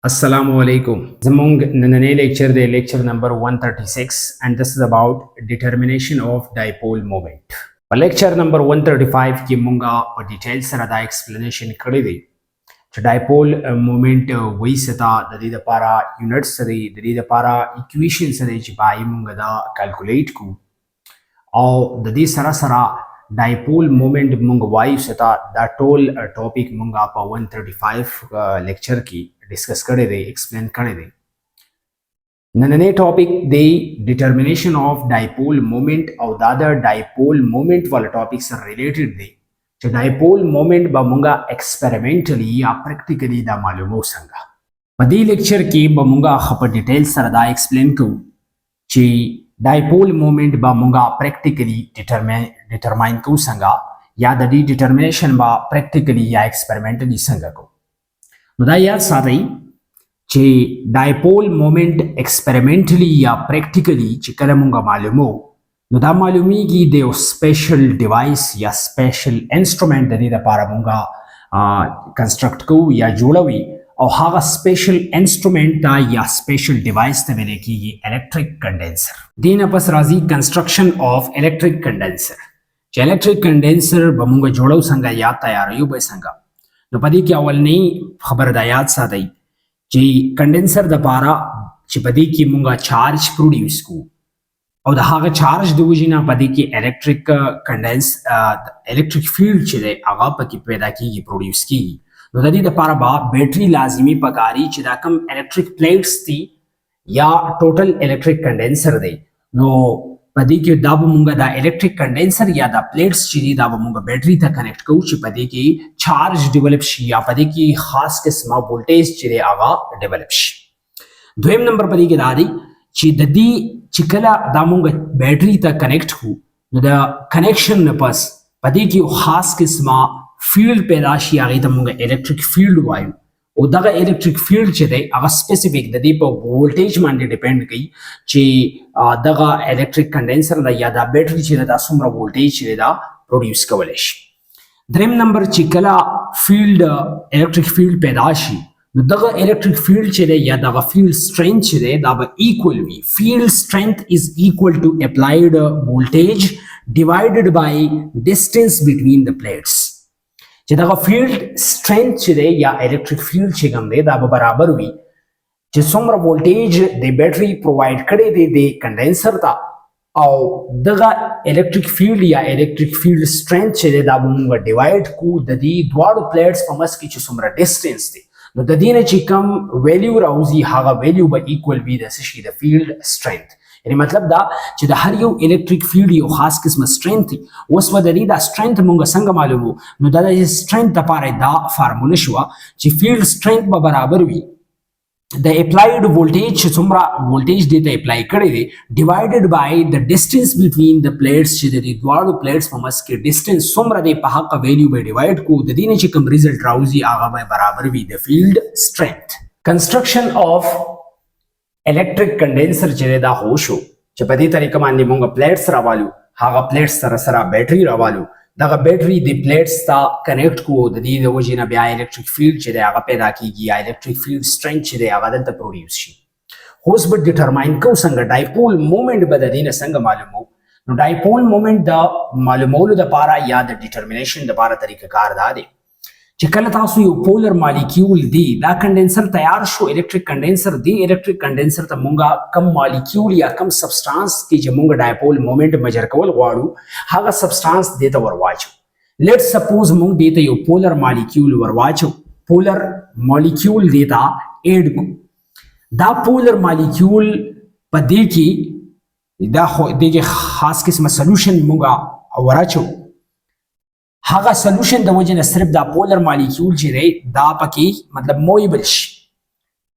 Assalamu alaikum. Zamong nanane lecture the lecture number 136 and this is about determination of dipole moment. Lecture number 135 ki munga details sara da explanation kari di. Dipole moment वही सता दरी द पारा units सरी दरी द पारा equation सरी चिपाई munga da calculate को और दरी सरा सरा dipole moment munga वाई सता दा टोल topic munga पा 135 lecture की डिस्कस करे दे एक्सप्लेन करे दे नन्हे टॉपिक दे डिटर्मिनेशन ऑफ डाइपोल मोमेंट और दादर डाइपोल मोमेंट वाला टॉपिक से रिलेटेड दे जो डाइपोल मोमेंट बमुंगा एक्सपेरिमेंटली या प्रैक्टिकली दा मालूम हो संगा पदी लेक्चर की बमुंगा खप डिटेल सरदा एक्सप्लेन को ची डाइपोल मोमेंट बमुंगा प्रैक्टिकली डिटरमाइन को संगा या दी डिटर्मिनेशन बा प्रैक्टिकली या एक्सपेरिमेंटली संगा को मुदा याद साथी चे डाइपोल मोमेंट एक्सपेरिमेंटली या प्रैक्टिकली चिकल मुंगा मालूमो नुदा मालूमी की दे स्पेशल डिवाइस या स्पेशल इंस्ट्रूमेंट दे दा पारा मुंगा कंस्ट्रक्ट को या जोड़वी और हागा स्पेशल इंस्ट्रूमेंट ता या स्पेशल डिवाइस ते मिले की ये इलेक्ट्रिक कंडेंसर दीन अपस राजी कंस्ट्रक्शन ऑफ इलेक्ट्रिक कंडेंसर चे इलेक्ट्रिक कंडेंसर बमुंगा जोड़ो संगा या तैयार यो बे संगा तो पदी की अवल नहीं खबर दायात साथी जी कंडेंसर द पारा चिपदी की मुंगा चार्ज प्रोड्यूस को और दहागा चार्ज दूजिना पदी की इलेक्ट्रिक इलेक्ट्रिक फील्ड चिदे आगा पकी पैदा की प्रोड्यूस की तो ददी द पारा बा बैटरी लाजिमी पकारी चिदा कम इलेक्ट्रिक प्लेट्स थी या total electric condenser they know पदी की दाब मुंगा दा इलेक्ट्रिक कंडेंसर या दा प्लेट्स चिदी दाब मुंगा बैटरी तक कनेक्ट को ची पदी की चार्ज डेवलप शी या पदी की खास किस्म वोल्टेज चिदे आगा डेवलप शी दोयम नंबर पदी की दादी ची ददी चिकला दा मुंगा बैटरी तक कनेक्ट को दा कनेक्शन न पस पदी की खास किस्म फील्ड पैदा शी आगे दा मुंगा इलेक्ट्रिक फील्ड वायु और दगा इलेक्ट्रिक फील्ड चिदे आगा स्पेसिफिक ददी पर वोल्टेज मांडे डिपेंड की ची दगा इलेक्ट्रिक कंडेंसर दा या दा बैटरी चिदे दा सुमरा वोल्टेज चिदे दा प्रोड्यूस कवलेश द्रेम नंबर चिकला फील्ड इलेक्ट्रिक फील्ड पैदाशी दगा इलेक्ट्रिक फील्ड चिदे या दगा फील्ड स्ट्रेंथ चिदे दा इक्वल वी field strength is equal to applied voltage divided by distance between the plates जिदा फील्ड स्ट्रेंथ चिदे या इलेक्ट्रिक फील्ड चिगम दे दा बराबर हुई जिसमें वोल्टेज दे बैटरी प्रोवाइड करे दे कंडेंसर ता और दगा इलेक्ट्रिक फील्ड या इलेक्ट्रिक फील्ड स्ट्रेंथ चिदे दा मुंगा डिवाइड को ददी द्वार प्लेट्स पमस की जिसमें डिस्टेंस दे नो ददी ने चिकम वैल्यू राउजी हागा वैल्यू बा इक्वल बी द सिशी द फील्ड स्ट्रेंथ यानी मतलब दा कि द हर यो इलेक्ट्रिक फील्ड यो खास किस्म स्ट्रेंथ थी उस वदरी दा स्ट्रेंथ मुंगा संग मालूम हो नो दा स्ट्रेंथ दा पारे दा फार्मूला शुआ कि फील्ड स्ट्रेंथ बा बराबर हुई द अप्लाइड वोल्टेज सुमरा वोल्टेज देता अप्लाई करे they divided by the distance between the plates चिदे दी द्वार प्लेट्स पमस के डिस्टेंस सुमरा दे पहा का वैल्यू बाय डिवाइड को द दीने चिकम रिजल्ट राउजी आगा बाय बराबर हुई the field strength construction of electric condenser चिदे दा होशो चपदी तरीका मानली मुंगा प्लेट्स रावालू हागा प्लेट्स सरा सरा बैटरी रावालू दगा बैटरी दी प्लेट्स ता कनेक्ट को दी वजिना ब्या इलेक्ट्रिक फील्ड चिदे आगा पैदा की गया इलेक्ट्रिक फील्ड स्ट्रेंथ चिदे आगा दंत प्रोड्यूस शी होस बट डिटरमाइन को संग डाइपोल मोमेंट बददीन संग मालूम नो डाइपोल मोमेंट दा मालूमोल द पारा या द डिटरमिनेशन द पारा तरीका कार दा दे चिकल तासु यो पोलर मॉलिक्यूल दी दा कंडेंसर तैयार show electric condenser the electric condenser त मुंगा कम मॉलिक्यूल या कम सब्सटेंस की जे मुंगा डाइपोल मोमेंट मेजर कवल वाडू हागा सब्सटेंस देता वरवाचो लेट सपोज मुंग देता यो पोलर मॉलिक्यूल वरवाचो पोलर मॉलिक्यूल देता एड को दा पोलर मॉलिक्यूल पदे की दा देगे खास किस्म सॉल्यूशन मुंगा वराचो हागा सॉल्यूशन द वजन सिर्फ दा पोलर मॉलिक्यूल चिरे दा पकी मतलब मोएबल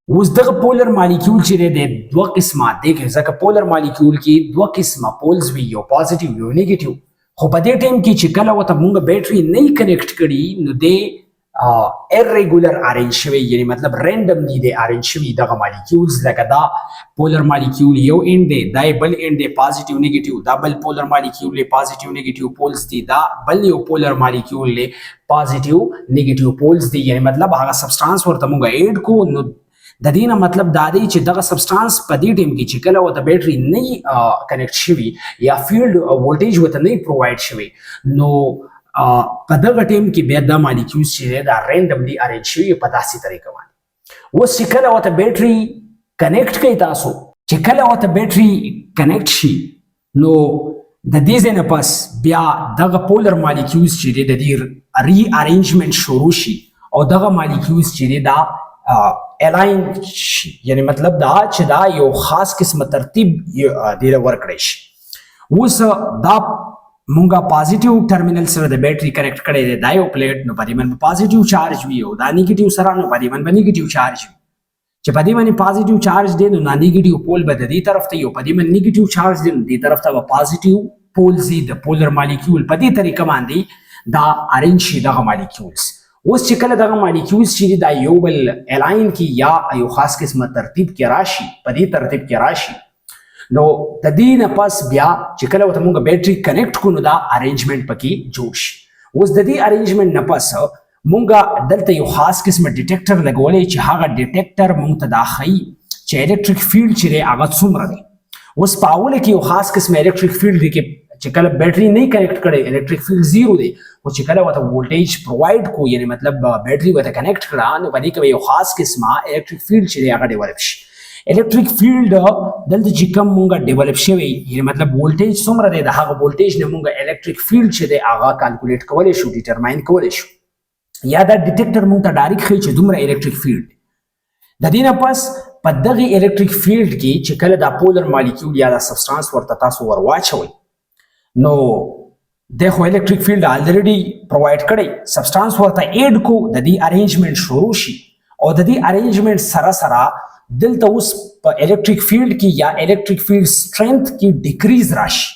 उस दग पोलर मॉलिक्यूल चिरे दे दो किस्म देखे जका पोलर मॉलिक्यूल की दो किस्म पोल्स भी यो पॉजिटिव यो नेगेटिव हो पदे टाइम की चिकला वत मुंगा बैटरी नहीं कनेक्ट करी न दे irregular arrange शवे यानी मतलब randomly दे arrange शवी दगा molecules लगा दा polar molecule यो end दे दा बल end दे positive negative दा बल polar molecule ले positive negative poles दी दा बल यो polar molecule ले positive negative poles दी यानी मतलब आगा substance वर तमुगा aid को د دې نه مطلب دا دی چې دغه سبسټانس په دې ټیم کې چې کله ورته بیټري نه کنیکټ شوي یا فیلډ وولټیج ورته نه پرووایډ شوي نو په دغه ټیم کې بیا دا مالیکیولز چې دی دا رینډملی ارینج شوي په داسې طریقه باندې. اوس چې کله ورته بیټري کنیکټ کوي تاسو چې کله ورته بیټري کنیکټ شي نو د دې ځای نه پس بیا دغه پولر مالیکیولز چې دی د دې ری ارینجمنټ شروع شي او دغه مالیکیولز چې دی دا الاین شي، یعنی مطلب دا چې دا یو خاص قسمه ترتیب دیره ورکړی شي. اوس دا مونږه پازیټیو ټرمینل سره د بیټري کنیکټ کړی دی، دا یو پلیټ، نو په دې باندې پازیټیو چارج وي او دا نیگیټیو سره نو په دې باندې نیگیټیو چارج وي. چې په دې باندې پازیټیو چارج دی نو نیگیټیو پول به د دې طرف ته یو، په دې باندې نیگیټیو چارج دی نو دې طرف ته به پازیټیو پول زی د پولر مالیکیول په دې طریقه باندې دا ارینج شي دغه مالیکیولز. اوس چې کله دغه مالیکیولز چې دا یو بل الاین کې یا یو خاص قسمه ترتیب کې راشي، په دې ترتیب کې راشي نو د دې نه پس بیا چې کله ورته موږ بیټري کنیکټ کړو نو دا ارینجمنټ پکې جوړ شي. اوس د دې ارینجمنټ نه پس مونږه دلته یو خاص قسمه ډیټیکټر لګولې چې هغه ډیټیکټر مونږ ته دا ښیي چې الکتریک فیلډ چې دی هغه څومره دی. اوس په اوله کې یو خاص قسمه الکتریک فیلډ دی چې کله بیټري نه کنیکټ کړي الکتریک فیلډ زیرو دی، او چې کله ورته وولټیج پرووایډ کو یعنی مطلب بیټري ورته کنیکټ کړه نو په دې کې یو خاص قسمه الکتریک فیلډ چې دی هغه ډیولپ شي. الکتریک فیلډ دلته چې کوم مونږه ډیولپ شوی یعنی مطلب وولټیج څومره دی د هغه وولټیج نه مونږه الکتریک فیلډ چې دی هغه کالکولیټ کولی شو، ډیټرماین کولی شو. یا دا ډیټیکټر مونږ ته ډایرکټ ښیي چې دومره الکتریک فیلډ دی. د دې نه پس په دغه الکتریک فیلډ کې چې کله دا پولر مالیکیول یا دا سبسټانس ورته تاسو ور واچوئ نو د خو الکتریک فیلډ الریډي پرووایډ کړی، سبسټانس ورته ایډ کو، د دې ارینجمنټ شروع شي او د دې ارینجمنټ سره سره دلته اوس په الکتریک فیلډ کې یا الکتریک فیلډ سټرنث کې ډیکریز راشي.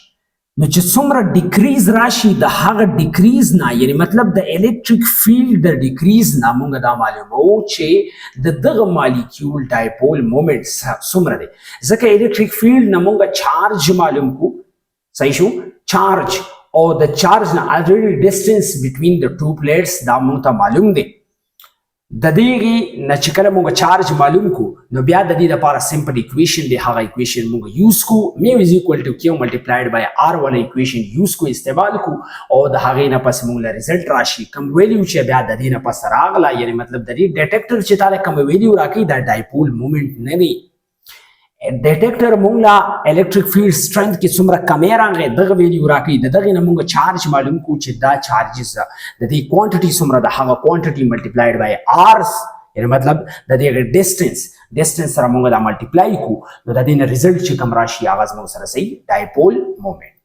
نو چې څومره ډیکریز راشي د هغه ډیکریز نه یعنی مطلب د الکتریک فیلډ د ډیکریز نه مونږ دا معلومو چې د دغه مالیکیول ډایپول مومنټ څومره دی. ځکه الکتریک فیلډ نه مونږ چارج معلوم کو، صحیح شو، چارج او د چارج نه الریډي ډیسټنس بټوین د ټو پلیټس دا مونږ ته معلوم دی. د دې نه چې کله مونږ چارج معلوم کو نو بیا د دې لپاره سمپل اکویشن دی، هغه اکویشن مونږ یوز کو، میو از ایکوال ټو کیو ملټیپلایډ بای آر والا اکویشن یوز کو، استعمال کو او د هغې نه پس مونږ له ریزلټ راشي کوم ویلیو چې بیا د دې نه پس راغله یعنی مطلب د دې ډیټیکټر چې تاله کوم ویلیو راکوي دا ډایپول مومنټ نه دی. ډیټیکټر مونږ لا الکتریک فیلډ سټرنث کې څومره کمې راغی دغه ویلیو راکوي، د دغې نه مونږ چارج معلوم کو چې دا چارجز د دې کوانټیټي څومره ده هغه کوانټیټي ملټیپلایډ بای آر یعنی مطلب د دې ډیسټنس سره مونږ دا ملټیپلای کو نو د دې نه ریزلټ چې کوم راشي هغه زموږ سره صحیح ډایپول مومنټ.